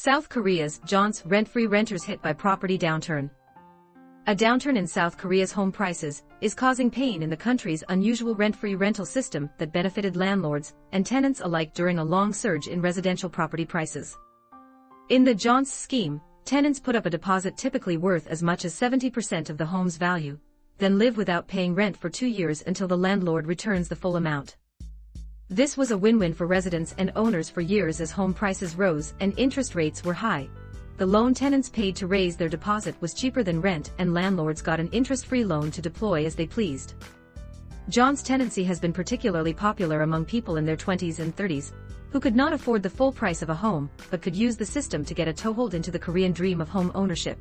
South Korea's jeonse rent-free renters hit by property downturn. A downturn in South Korea's home prices is causing pain in the country's unusual rent-free rental system that benefited landlords and tenants alike during a long surge in residential property prices. In the jeonse scheme, tenants put up a deposit typically worth as much as 70% of the home's value, then live without paying rent for 2 years until the landlord returns the full amount. This was a win-win for residents and owners for years as home prices rose and interest rates were high. The loan tenants paid to raise their deposit was cheaper than rent, and landlords got an interest-free loan to deploy as they pleased. jeonse tenancy has been particularly popular among people in their 20s and 30s, who could not afford the full price of a home but could use the system to get a toehold into the Korean dream of home ownership.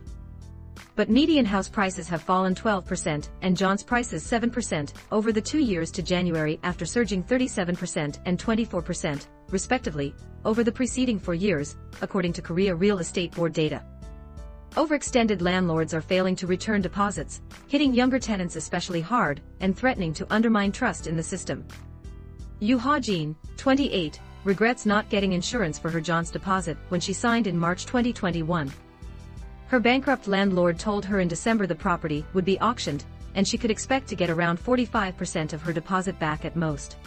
But median house prices have fallen 12% and jeonse prices 7% over the 2 years to January, after surging 37% and 24%, respectively, over the preceding 4 years, according to Korea Real Estate Board data. Overextended landlords are failing to return deposits, hitting younger tenants especially hard, and threatening to undermine trust in the system. Yoo Ha-jin, 28, regrets not getting insurance for her jeonse deposit when she signed in March 2021. Her bankrupt landlord told her in December the property would be auctioned, and she could expect to get around 45% of her deposit back at most.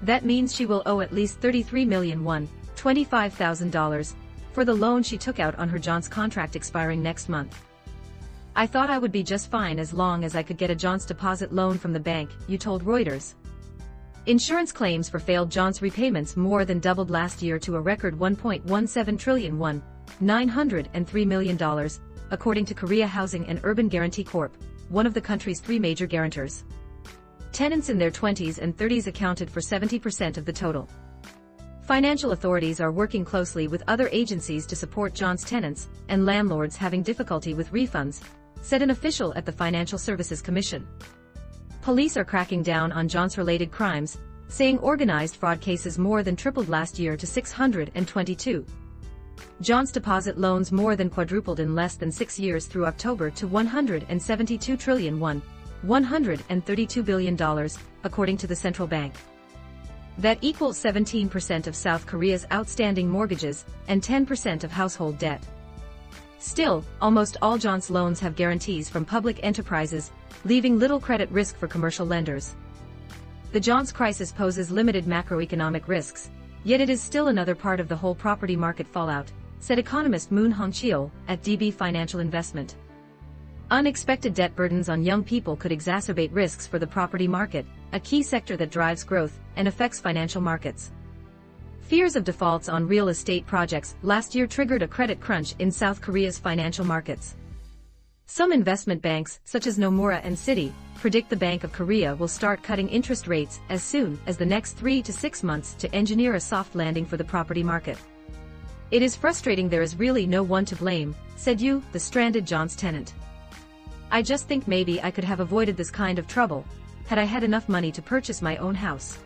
That means she will owe at least 33 million won, $25,000, for the loan she took out on her jeonse contract expiring next month. I thought I would be just fine as long as I could get a jeonse deposit loan from the bank, Yoo told Reuters. Insurance claims for failed jeonse repayments more than doubled last year to a record 1.17 trillion won, $903 million, according to Korea Housing and Urban Guarantee Corp., one of the country's 3 major guarantors. Tenants in their 20s and 30s accounted for 70% of the total. Financial authorities are working closely with other agencies to support jeonse tenants and landlords having difficulty with refunds, said an official at the Financial Services Commission. Police are cracking down on jeonse-related crimes, saying organized fraud cases more than tripled last year to 622. jeonse deposit loans more than quadrupled in less than 6 years through October to 172 trillion won, $132 billion, according to the central bank. That equals 17% of South Korea's outstanding mortgages and 10% of household debt. Still, almost all jeonse loans have guarantees from public enterprises, leaving little credit risk for commercial lenders. The jeonse crisis poses limited macroeconomic risks, yet it is still another part of the whole property market fallout, said economist Moon Hong-cheol at DB Financial Investment. Unexpected debt burdens on young people could exacerbate risks for the property market, a key sector that drives growth and affects financial markets. Fears of defaults on real estate projects last year triggered a credit crunch in South Korea's financial markets. Some investment banks, such as Nomura and Citi, predict the Bank of Korea will start cutting interest rates as soon as the next 3 to 6 months to engineer a soft landing for the property market. It is frustrating, there is really no one to blame, said Yoo, the stranded jeonse tenant. I just think maybe I could have avoided this kind of trouble had I had enough money to purchase my own house.